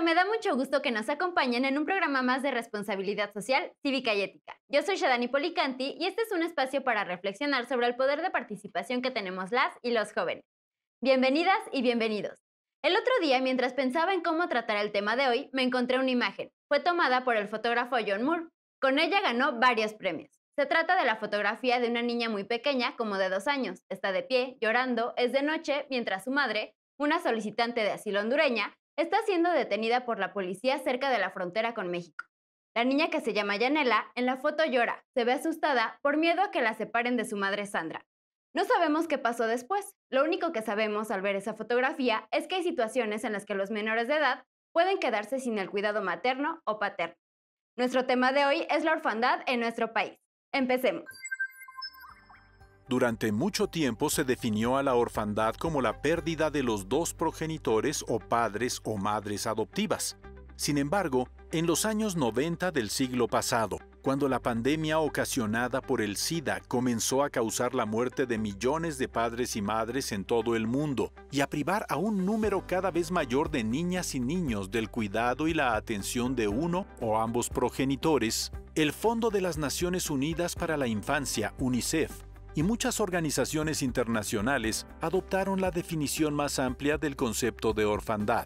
me da mucho gusto que nos acompañen en un programa más de responsabilidad social, cívica y ética. Yo soy Shadani Policanti y este es un espacio para reflexionar sobre el poder de participación que tenemos las y los jóvenes. Bienvenidas y bienvenidos. El otro día, mientras pensaba en cómo tratar el tema de hoy, me encontré una imagen. Fue tomada por el fotógrafo John Moore. Con ella ganó varios premios. Se trata de la fotografía de una niña muy pequeña, como de 2 años. Está de pie, llorando, es de noche, mientras su madre, una solicitante de asilo hondureña, está siendo detenida por la policía cerca de la frontera con México. La niña, que se llama Yanela, en la foto llora, se ve asustada por miedo a que la separen de su madre Sandra. No sabemos qué pasó después. Lo único que sabemos al ver esa fotografía es que hay situaciones en las que los menores de edad pueden quedarse sin el cuidado materno o paterno. Nuestro tema de hoy es la orfandad en nuestro país. Empecemos. Durante mucho tiempo se definió a la orfandad como la pérdida de los dos progenitores o padres o madres adoptivas. Sin embargo, en los años 90 del siglo pasado, cuando la pandemia ocasionada por el SIDA comenzó a causar la muerte de millones de padres y madres en todo el mundo y a privar a un número cada vez mayor de niñas y niños del cuidado y la atención de uno o ambos progenitores, el Fondo de las Naciones Unidas para la Infancia, UNICEF, y muchas organizaciones internacionales adoptaron la definición más amplia del concepto de orfandad.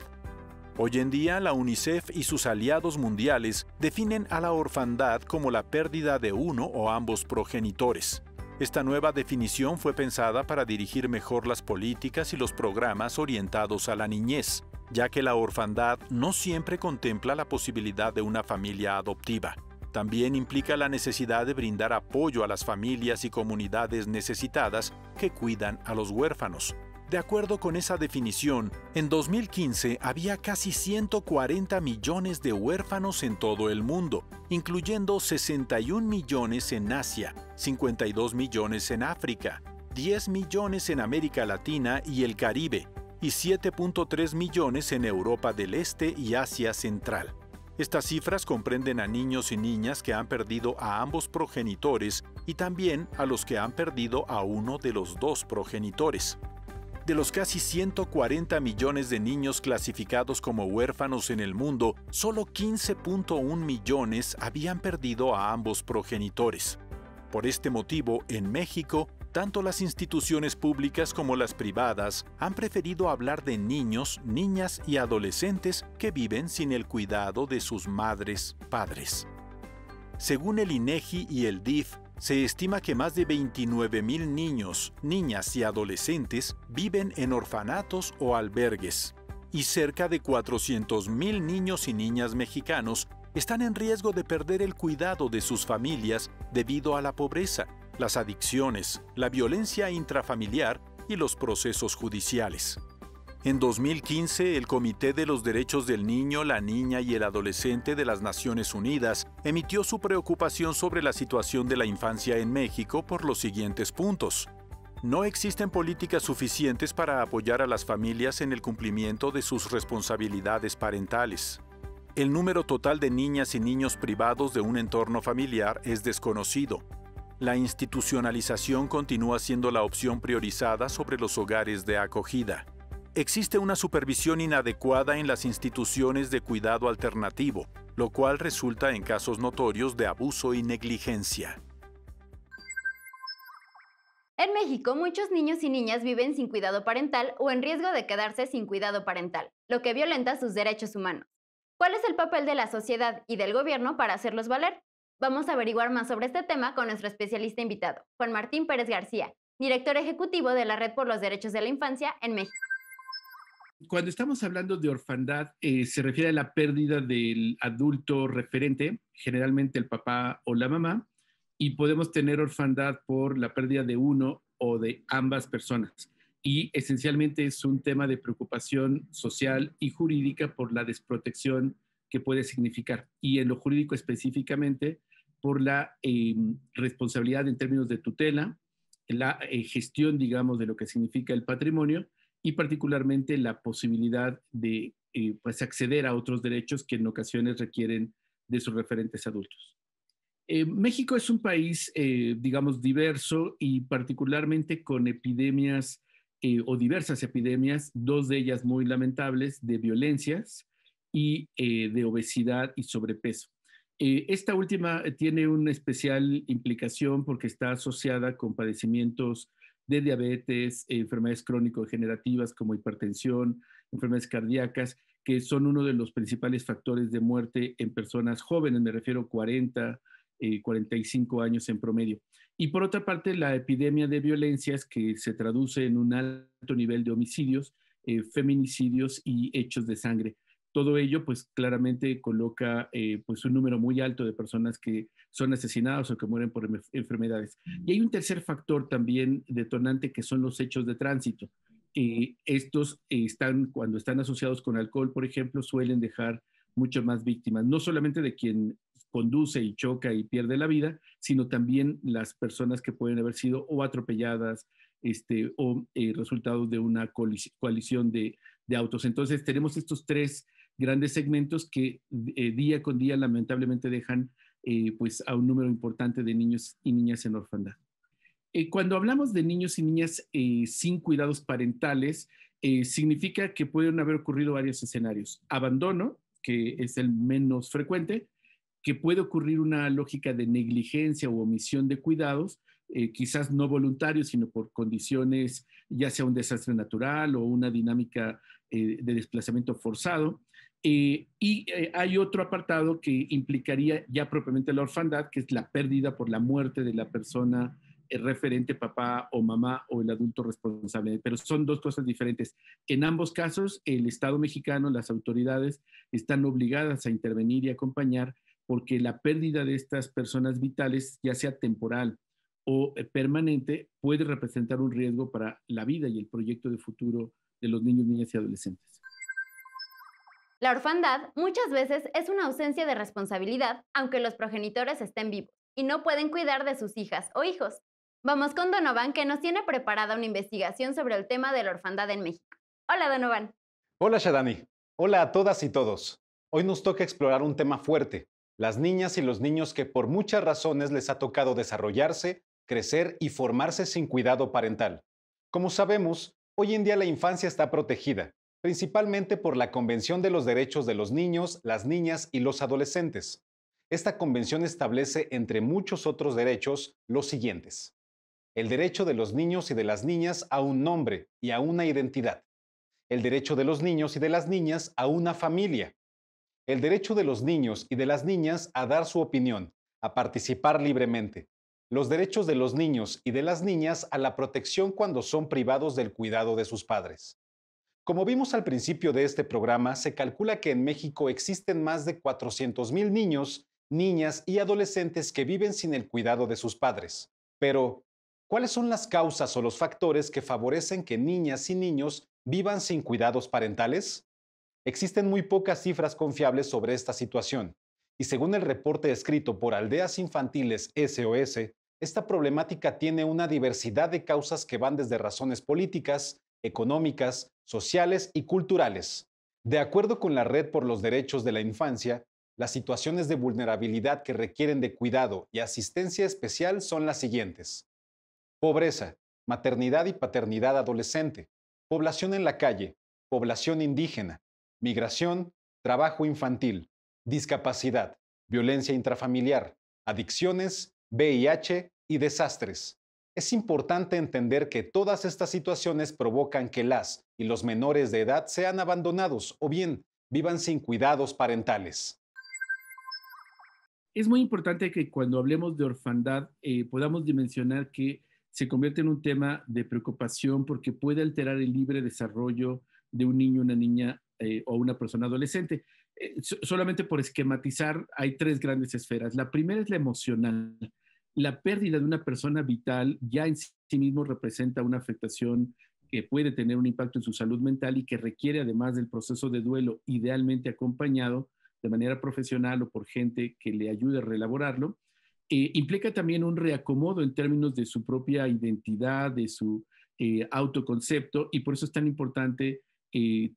Hoy en día, la UNICEF y sus aliados mundiales definen a la orfandad como la pérdida de uno o ambos progenitores. Esta nueva definición fue pensada para dirigir mejor las políticas y los programas orientados a la niñez, ya que la orfandad no siempre contempla la posibilidad de una familia adoptiva. También implica la necesidad de brindar apoyo a las familias y comunidades necesitadas que cuidan a los huérfanos. De acuerdo con esa definición, en 2015 había casi 140 millones de huérfanos en todo el mundo, incluyendo 61 millones en Asia, 52 millones en África, 10 millones en América Latina y el Caribe, y 7.3 millones en Europa del Este y Asia Central. Estas cifras comprenden a niños y niñas que han perdido a ambos progenitores y también a los que han perdido a uno de los dos progenitores. De los casi 140 millones de niños clasificados como huérfanos en el mundo, solo 15.1 millones habían perdido a ambos progenitores. Por este motivo, en México, tanto las instituciones públicas como las privadas han preferido hablar de niños, niñas y adolescentes que viven sin el cuidado de sus madres, padres. Según el INEGI y el DIF, se estima que más de 29,000 niños, niñas y adolescentes viven en orfanatos o albergues, y cerca de 400,000 niños y niñas mexicanos están en riesgo de perder el cuidado de sus familias debido a la pobreza, las adicciones, la violencia intrafamiliar y los procesos judiciales. En 2015, el Comité de los Derechos del Niño, la Niña y el Adolescente de las Naciones Unidas emitió su preocupación sobre la situación de la infancia en México por los siguientes puntos. No existen políticas suficientes para apoyar a las familias en el cumplimiento de sus responsabilidades parentales. El número total de niñas y niños privados de un entorno familiar es desconocido. La institucionalización continúa siendo la opción priorizada sobre los hogares de acogida. Existe una supervisión inadecuada en las instituciones de cuidado alternativo, lo cual resulta en casos notorios de abuso y negligencia. En México, muchos niños y niñas viven sin cuidado parental o en riesgo de quedarse sin cuidado parental, lo que violenta sus derechos humanos. ¿Cuál es el papel de la sociedad y del gobierno para hacerlos valer? Vamos a averiguar más sobre este tema con nuestro especialista invitado, Juan Martín Pérez García, director ejecutivo de la Red por los Derechos de la Infancia en México. Cuando estamos hablando de orfandad, se refiere a la pérdida del adulto referente, generalmente el papá o la mamá, y podemos tener orfandad por la pérdida de uno o de ambas personas. Y esencialmente es un tema de preocupación social y jurídica por la desprotección que puede significar. Y en lo jurídico específicamente por la responsabilidad en términos de tutela, la gestión, digamos, de lo que significa el patrimonio y particularmente la posibilidad de pues acceder a otros derechos que en ocasiones requieren de sus referentes adultos. México es un país, digamos, diverso y particularmente con epidemias o diversas epidemias, dos de ellas muy lamentables, de violencias y de obesidad y sobrepeso. Esta última tiene una especial implicación porque está asociada con padecimientos de diabetes, enfermedades crónico-degenerativas como hipertensión, enfermedades cardíacas, que son uno de los principales factores de muerte en personas jóvenes, me refiero a 40, 45 años en promedio. Y por otra parte, la epidemia de violencias que se traduce en un alto nivel de homicidios, feminicidios y hechos de sangre. Todo ello, pues claramente coloca pues un número muy alto de personas que son asesinadas o que mueren por enfermedades. Y hay un tercer factor también detonante que son los hechos de tránsito. Estos cuando están asociados con alcohol, por ejemplo, suelen dejar muchas más víctimas, no solamente de quien conduce y choca y pierde la vida, sino también las personas que pueden haber sido o atropelladas o resultado de una colisión de autos. Entonces tenemos estos tres grandes segmentos que día con día lamentablemente dejan pues a un número importante de niños y niñas en orfandad. Cuando hablamos de niños y niñas sin cuidados parentales, significa que pueden haber ocurrido varios escenarios. Abandono, que es el menos frecuente, que puede ocurrir una lógica de negligencia o omisión de cuidados, quizás no voluntarios, sino por condiciones, ya sea un desastre natural o una dinámica de desplazamiento forzado. Hay otro apartado que implicaría ya propiamente la orfandad, que es la pérdida por la muerte de la persona referente, papá o mamá o el adulto responsable. Pero son dos cosas diferentes. En ambos casos, el Estado mexicano, las autoridades están obligadas a intervenir y acompañar porque la pérdida de estas personas vitales, ya sea temporal o permanente, puede representar un riesgo para la vida y el proyecto de futuro de los niños, niñas y adolescentes. La orfandad muchas veces es una ausencia de responsabilidad, aunque los progenitores estén vivos y no pueden cuidar de sus hijas o hijos. Vamos con Donovan, que nos tiene preparada una investigación sobre el tema de la orfandad en México. Hola, Donovan. Hola, Shadani. Hola a todas y todos. Hoy nos toca explorar un tema fuerte, las niñas y los niños que por muchas razones les ha tocado desarrollarse, crecer y formarse sin cuidado parental. Como sabemos, hoy en día la infancia está protegida, principalmente por la Convención de los Derechos de los Niños, las Niñas y los Adolescentes. Esta convención establece, entre muchos otros derechos, los siguientes: el derecho de los niños y de las niñas a un nombre y a una identidad, el derecho de los niños y de las niñas a una familia, el derecho de los niños y de las niñas a dar su opinión, a participar libremente, los derechos de los niños y de las niñas a la protección cuando son privados del cuidado de sus padres. Como vimos al principio de este programa, se calcula que en México existen más de 400,000 niños, niñas y adolescentes que viven sin el cuidado de sus padres. Pero, ¿cuáles son las causas o los factores que favorecen que niñas y niños vivan sin cuidados parentales? Existen muy pocas cifras confiables sobre esta situación, y según el reporte escrito por Aldeas Infantiles SOS, esta problemática tiene una diversidad de causas que van desde razones políticas, económicas, sociales y culturales. De acuerdo con la Red por los Derechos de la Infancia, las situaciones de vulnerabilidad que requieren de cuidado y asistencia especial son las siguientes: pobreza, maternidad y paternidad adolescente, población en la calle, población indígena, migración, trabajo infantil, discapacidad, violencia intrafamiliar, adicciones, VIH y desastres. Es importante entender que todas estas situaciones provocan que las y los menores de edad sean abandonados o bien vivan sin cuidados parentales. Es muy importante que cuando hablemos de orfandad podamos dimensionar que se convierte en un tema de preocupación porque puede alterar el libre desarrollo de un niño, una niña o una persona adolescente. Solamente por esquematizar, hay tres grandes esferas. La primera es la emocional. La pérdida de una persona vital ya en sí mismo representa una afectación que puede tener un impacto en su salud mental y que requiere, además del proceso de duelo, idealmente acompañado de manera profesional o por gente que le ayude a reelaborarlo. Implica también un reacomodo en términos de su propia identidad, de su autoconcepto, y por eso es tan importante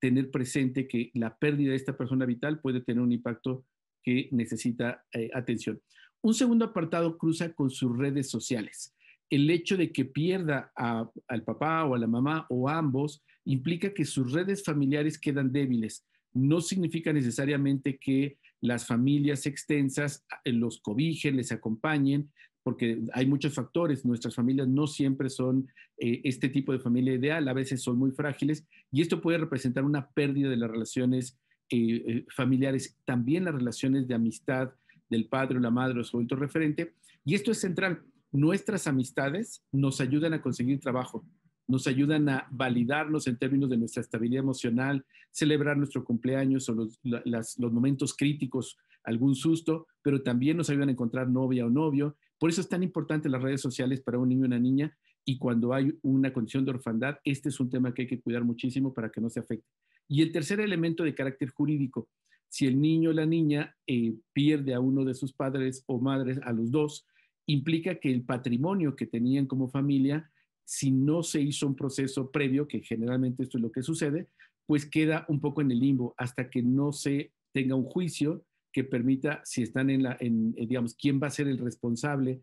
tener presente que la pérdida de esta persona vital puede tener un impacto que necesita atención. Un segundo apartado cruza con sus redes sociales. El hecho de que pierda al papá o a la mamá o a ambos implica que sus redes familiares quedan débiles. No significa necesariamente que las familias extensas los cobijen, les acompañen, porque hay muchos factores. Nuestras familias no siempre son este tipo de familia ideal, a veces son muy frágiles y esto puede representar una pérdida de las relaciones familiares, también las relaciones de amistad del padre o la madre o su adulto referente. Y esto es central. Nuestras amistades nos ayudan a conseguir trabajo, nos ayudan a validarnos en términos de nuestra estabilidad emocional, celebrar nuestro cumpleaños o los momentos críticos, algún susto, pero también nos ayudan a encontrar novia o novio. Por eso es tan importante las redes sociales para un niño y una niña, y cuando hay una condición de orfandad, este es un tema que hay que cuidar muchísimo para que no se afecte. Y el tercer elemento de carácter jurídico, si el niño o la niña pierde a uno de sus padres o madres, a los dos, implica que el patrimonio que tenían como familia, si no se hizo un proceso previo, que generalmente esto es lo que sucede, pues queda un poco en el limbo hasta que no se tenga un juicio que permita, si están digamos, quién va a ser el responsable,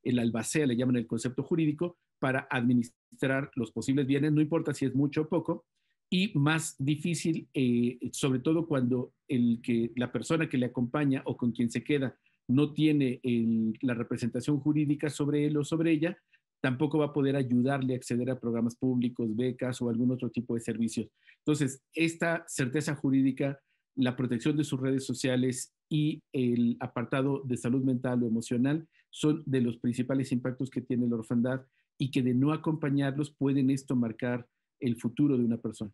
el albacea, le llaman el concepto jurídico, para administrar los posibles bienes, no importa si es mucho o poco, y más difícil, sobre todo cuando la persona que le acompaña o con quien se queda no tiene la representación jurídica sobre él o sobre ella, tampoco va a poder ayudarle a acceder a programas públicos, becas o algún otro tipo de servicios. Entonces, esta certeza jurídica, la protección de sus redes sociales y el apartado de salud mental o emocional son de los principales impactos que tiene la orfandad y que de no acompañarlos pueden esto marcar el futuro de una persona.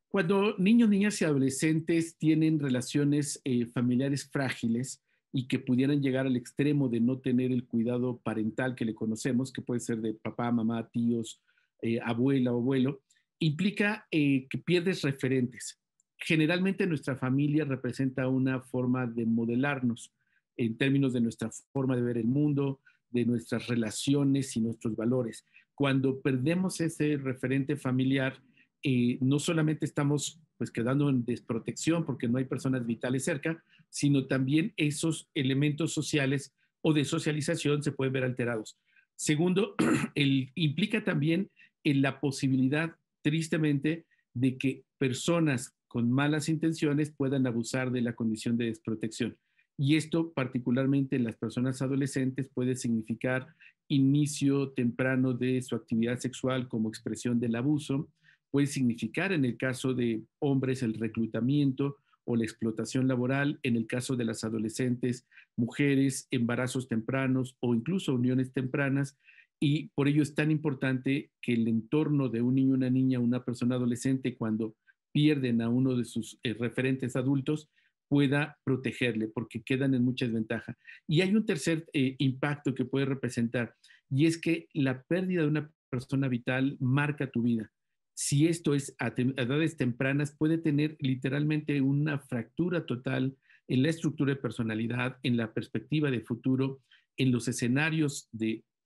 Cuando niños, niñas y adolescentes tienen relaciones familiares frágiles y que pudieran llegar al extremo de no tener el cuidado parental que le conocemos, que puede ser de papá, mamá, tíos, abuela o abuelo, implica que pierdes referentes. Generalmente nuestra familia representa una forma de modelarnos en términos de nuestra forma de ver el mundo, de nuestras relaciones y nuestros valores. Cuando perdemos ese referente familiar, no solamente estamos pues quedando en desprotección porque no hay personas vitales cerca, sino también esos elementos sociales o de socialización se pueden ver alterados. Segundo, implica también la posibilidad, tristemente, de que personas con malas intenciones puedan abusar de la condición de desprotección. Y esto, particularmente en las personas adolescentes, puede significar inicio temprano de su actividad sexual como expresión del abuso, puede significar en el caso de hombres el reclutamiento o la explotación laboral, en el caso de las adolescentes, mujeres, embarazos tempranos o incluso uniones tempranas, y por ello es tan importante que el entorno de un niño, una niña, una persona adolescente, cuando pierden a uno de sus referentes adultos, pueda protegerle, porque quedan en mucha desventaja. Y hay un tercer impacto que puede representar, y es que la pérdida de una persona vital marca tu vida. Si esto es a edades tempranas, puede tener literalmente una fractura total en la estructura de personalidad, en la perspectiva de futuro, en los escenarios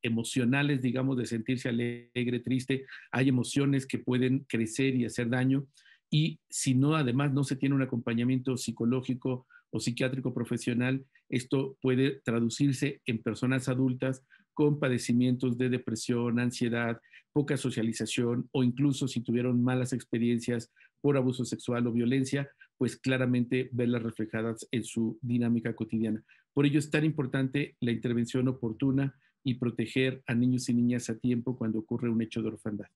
emocionales, digamos, de sentirse alegre, triste. Hay emociones que pueden crecer y hacer daño. Y si no, además, no se tiene un acompañamiento psicológico o psiquiátrico profesional, esto puede traducirse en personas adultas con padecimientos de depresión, ansiedad, poca socialización o incluso si tuvieron malas experiencias por abuso sexual o violencia, pues claramente verlas reflejadas en su dinámica cotidiana. Por ello es tan importante la intervención oportuna y proteger a niños y niñas a tiempo cuando ocurre un hecho de orfandad.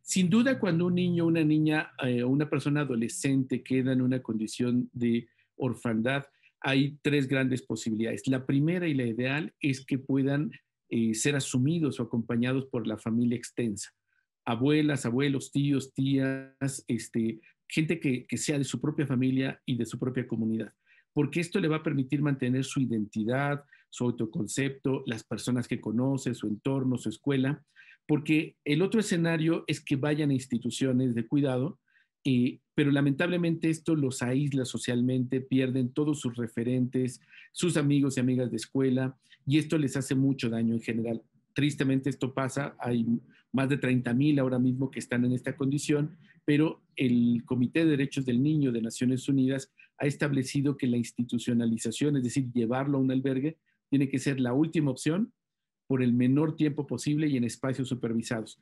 Sin duda, cuando un niño, una niña o una persona adolescente queda en una condición de orfandad, hay tres grandes posibilidades. La primera y la ideal es que puedan ser asumidos o acompañados por la familia extensa. Abuelas, abuelos, tíos, tías, gente que sea de su propia familia y de su propia comunidad, porque esto le va a permitir mantener su identidad, su autoconcepto, las personas que conoce, su entorno, su escuela, porque el otro escenario es que vayan a instituciones de cuidado, pero lamentablemente esto los aísla socialmente, pierden todos sus referentes, sus amigos y amigas de escuela, y esto les hace mucho daño en general. Tristemente esto pasa, hay más de 30,000 ahora mismo que están en esta condición, pero el Comité de Derechos del Niño de Naciones Unidas ha establecido que la institucionalización, es decir, llevarlo a un albergue, tiene que ser la última opción por el menor tiempo posible y en espacios supervisados.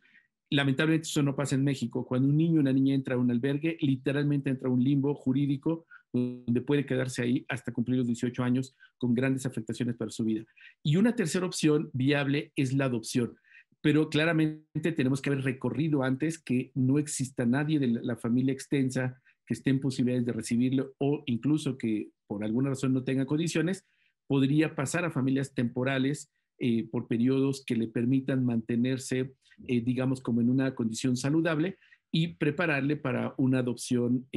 Lamentablemente eso no pasa en México. Cuando un niño o una niña entra a un albergue, literalmente entra a un limbo jurídico donde puede quedarse ahí hasta cumplir los 18 años con grandes afectaciones para su vida. Y una tercera opción viable es la adopción. Pero claramente tenemos que haber recorrido antes que no exista nadie de la familia extensa que esté en posibilidades de recibirlo o incluso que por alguna razón no tenga condiciones, podría pasar a familias temporales por periodos que le permitan mantenerse, digamos, como en una condición saludable y prepararle para una adopción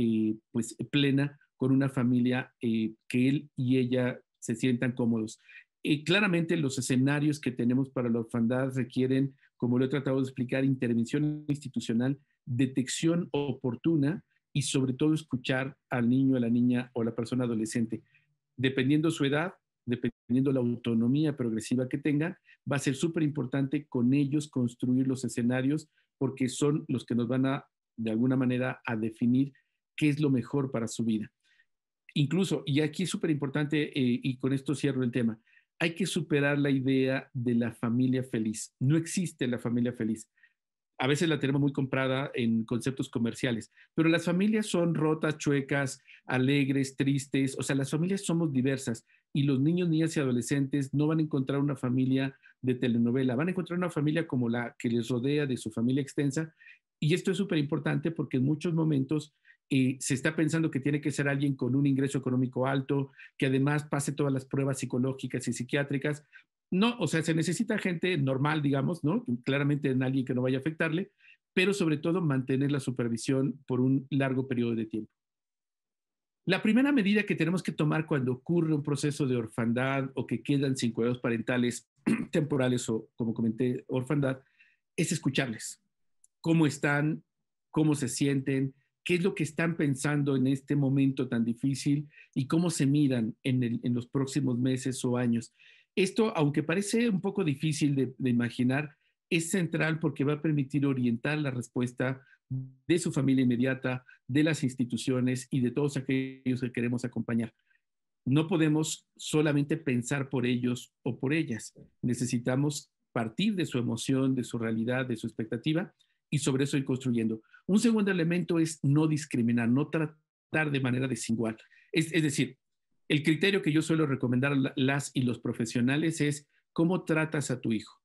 pues plena con una familia que él y ella se sientan cómodos. Claramente los escenarios que tenemos para la orfandad requieren, como lo he tratado de explicar, intervención institucional, detección oportuna y sobre todo escuchar al niño, a la niña o a la persona adolescente. Dependiendo su edad, dependiendo la autonomía progresiva que tengan, va a ser súper importante con ellos construir los escenarios porque son los que nos van a, de alguna manera, a definir qué es lo mejor para su vida. Incluso, y aquí es súper importante, y con esto cierro el tema, hay que superar la idea de la familia feliz. No existe la familia feliz. A veces la tenemos muy comprada en conceptos comerciales, pero las familias son rotas, chuecas, alegres, tristes, o sea, las familias somos diversas y los niños, niñas y adolescentes no van a encontrar una familia de telenovela, van a encontrar una familia como la que les rodea de su familia extensa y esto es súper importante porque en muchos momentos se está pensando que tiene que ser alguien con un ingreso económico alto, que además pase todas las pruebas psicológicas y psiquiátricas. No, o sea, se necesita gente normal, digamos, ¿no? Claramente en alguien que no vaya a afectarle, pero sobre todo mantener la supervisión por un largo periodo de tiempo. La primera medida que tenemos que tomar cuando ocurre un proceso de orfandad o que quedan sin cuidados parentales temporales o, como comenté, orfandad, es escucharles. ¿Cómo están? ¿Cómo se sienten? ¿Qué es lo que están pensando en este momento tan difícil? ¿Y cómo se miran en los próximos meses o años? Esto, aunque parece un poco difícil de imaginar, es central porque va a permitir orientar la respuesta de su familia inmediata, de las instituciones y de todos aquellos que queremos acompañar. No podemos solamente pensar por ellos o por ellas. Necesitamos partir de su emoción, de su realidad, de su expectativa y sobre eso ir construyendo. Un segundo elemento es no discriminar, no tratar de manera desigual. Es decir, el criterio que yo suelo recomendar a las y los profesionales es cómo tratas a tu hijo,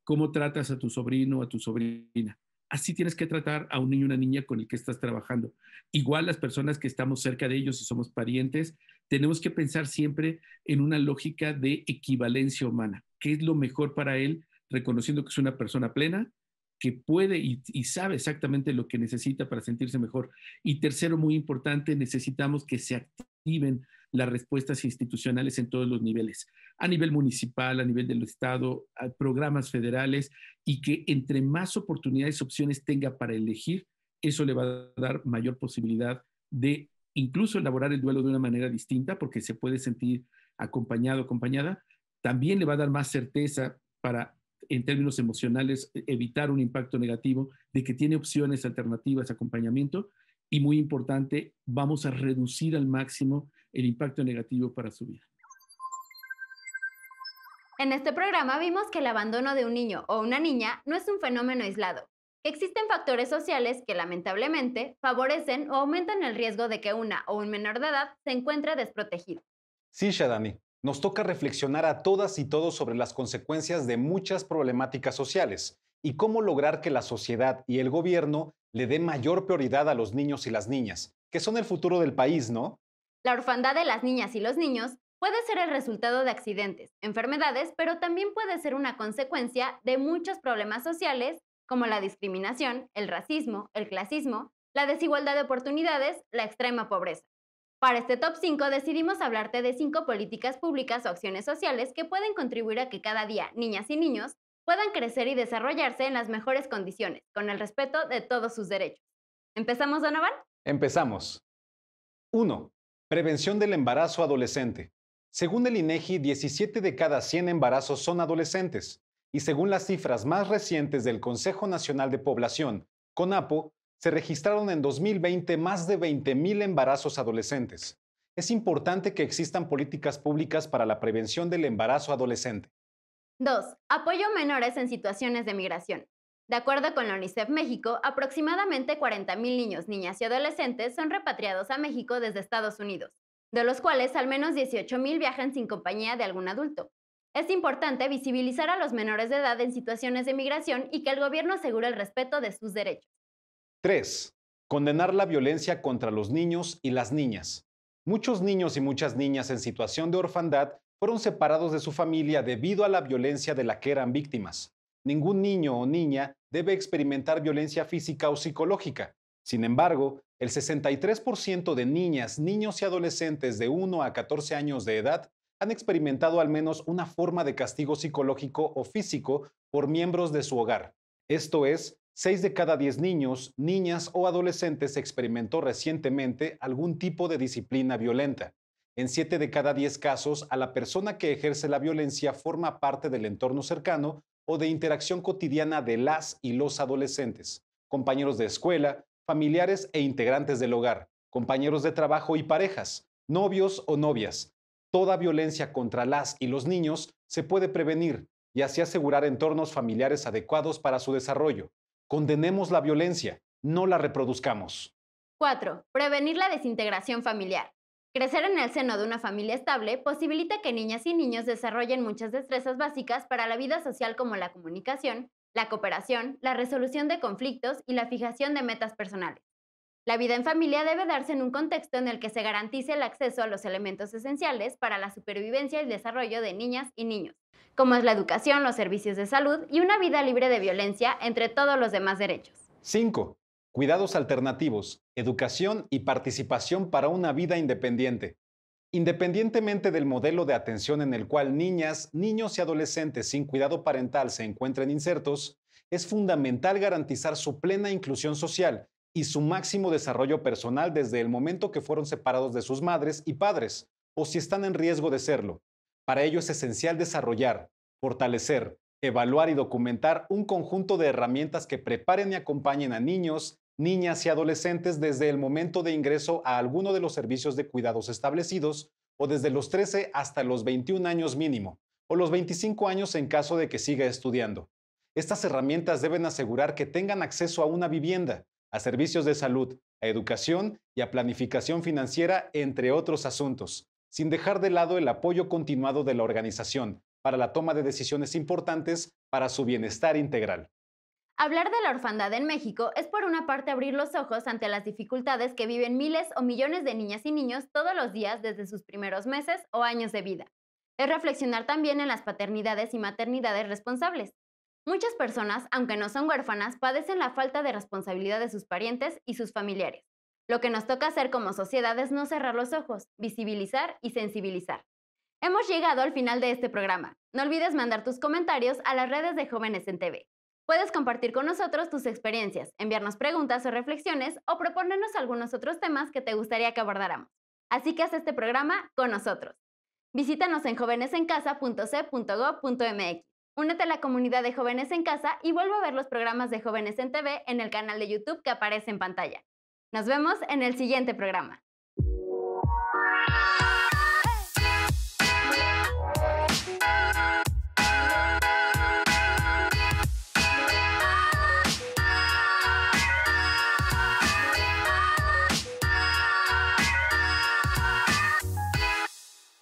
cómo tratas a tu sobrino o a tu sobrina. Así tienes que tratar a un niño o una niña con el que estás trabajando. Igual las personas que estamos cerca de ellos y somos parientes, tenemos que pensar siempre en una lógica de equivalencia humana. ¿Qué es lo mejor para él? Reconociendo que es una persona plena, que puede y sabe exactamente lo que necesita para sentirse mejor. Y tercero, muy importante, necesitamos que se activen las respuestas institucionales en todos los niveles, a nivel municipal, a nivel del Estado, a programas federales, y que entre más oportunidades y opciones tenga para elegir, eso le va a dar mayor posibilidad de incluso elaborar el duelo de una manera distinta, porque se puede sentir acompañado, acompañada. También le va a dar más certeza para, en términos emocionales, evitar un impacto negativo, de que tiene opciones alternativas, acompañamiento, y muy importante, vamos a reducir al máximo el impacto negativo para su vida. En este programa vimos que el abandono de un niño o una niña no es un fenómeno aislado, que existen factores sociales que lamentablemente favorecen o aumentan el riesgo de que una o un menor de edad se encuentre desprotegido. Sí, Shadani, nos toca reflexionar a todas y todos sobre las consecuencias de muchas problemáticas sociales y cómo lograr que la sociedad y el gobierno le den mayor prioridad a los niños y las niñas, que son el futuro del país, ¿no? La orfandad de las niñas y los niños puede ser el resultado de accidentes, enfermedades, pero también puede ser una consecuencia de muchos problemas sociales como la discriminación, el racismo, el clasismo, la desigualdad de oportunidades, la extrema pobreza. Para este top 5 decidimos hablarte de 5 políticas públicas o acciones sociales que pueden contribuir a que cada día niñas y niños puedan crecer y desarrollarse en las mejores condiciones, con el respeto de todos sus derechos. ¿Empezamos, Donovan? Empezamos. 1. Prevención del embarazo adolescente. Según el INEGI, 17 de cada 100 embarazos son adolescentes. Y según las cifras más recientes del Consejo Nacional de Población, CONAPO, se registraron en 2020 más de 20,000 embarazos adolescentes. Es importante que existan políticas públicas para la prevención del embarazo adolescente. 2. Apoyo a menores en situaciones de migración. De acuerdo con la UNICEF México, aproximadamente 40,000 niños, niñas y adolescentes son repatriados a México desde Estados Unidos, de los cuales al menos 18,000 viajan sin compañía de algún adulto. Es importante visibilizar a los menores de edad en situaciones de migración y que el gobierno asegure el respeto de sus derechos. 3. Condenar la violencia contra los niños y las niñas. Muchos niños y muchas niñas en situación de orfandad fueron separados de su familia debido a la violencia de la que eran víctimas. Ningún niño o niña debe experimentar violencia física o psicológica. Sin embargo, el 63% de niñas, niños y adolescentes de 1 a 14 años de edad han experimentado al menos una forma de castigo psicológico o físico por miembros de su hogar. Esto es, 6 de cada 10 niños, niñas o adolescentes experimentó recientemente algún tipo de disciplina violenta. En 7 de cada 10 casos, a la persona que ejerce la violencia forma parte del entorno cercano o de interacción cotidiana de las y los adolescentes, compañeros de escuela, familiares e integrantes del hogar, compañeros de trabajo y parejas, novios o novias. Toda violencia contra las y los niños se puede prevenir y así asegurar entornos familiares adecuados para su desarrollo. Condenemos la violencia, no la reproduzcamos. 4. Prevenir la desintegración familiar. Crecer en el seno de una familia estable posibilita que niñas y niños desarrollen muchas destrezas básicas para la vida social como la comunicación, la cooperación, la resolución de conflictos y la fijación de metas personales. La vida en familia debe darse en un contexto en el que se garantice el acceso a los elementos esenciales para la supervivencia y el desarrollo de niñas y niños, como es la educación, los servicios de salud y una vida libre de violencia, entre todos los demás derechos. 5. Cuidados alternativos, educación y participación para una vida independiente. Independientemente del modelo de atención en el cual niñas, niños y adolescentes sin cuidado parental se encuentren insertos, es fundamental garantizar su plena inclusión social y su máximo desarrollo personal desde el momento que fueron separados de sus madres y padres, o si están en riesgo de serlo. Para ello es esencial desarrollar, fortalecer, evaluar y documentar un conjunto de herramientas que preparen y acompañen a niños, niñas y adolescentes desde el momento de ingreso a alguno de los servicios de cuidados establecidos o desde los 13 hasta los 21 años mínimo o los 25 años en caso de que siga estudiando. Estas herramientas deben asegurar que tengan acceso a una vivienda, a servicios de salud, a educación y a planificación financiera, entre otros asuntos, sin dejar de lado el apoyo continuado de la organización para la toma de decisiones importantes para su bienestar integral. Hablar de la orfandad en México es por una parte abrir los ojos ante las dificultades que viven miles o millones de niñas y niños todos los días desde sus primeros meses o años de vida. Es reflexionar también en las paternidades y maternidades responsables. Muchas personas, aunque no son huérfanas, padecen la falta de responsabilidad de sus parientes y sus familiares. Lo que nos toca hacer como sociedad es no cerrar los ojos, visibilizar y sensibilizar. Hemos llegado al final de este programa. No olvides mandar tus comentarios a las redes de Jóvenes en TV. Puedes compartir con nosotros tus experiencias, enviarnos preguntas o reflexiones o proponernos algunos otros temas que te gustaría que abordáramos. Así que haz este programa con nosotros. Visítanos en jovenesencasa.c.gov.mx. Únete a la comunidad de Jóvenes en Casa y vuelve a ver los programas de Jóvenes en TV en el canal de YouTube que aparece en pantalla. Nos vemos en el siguiente programa.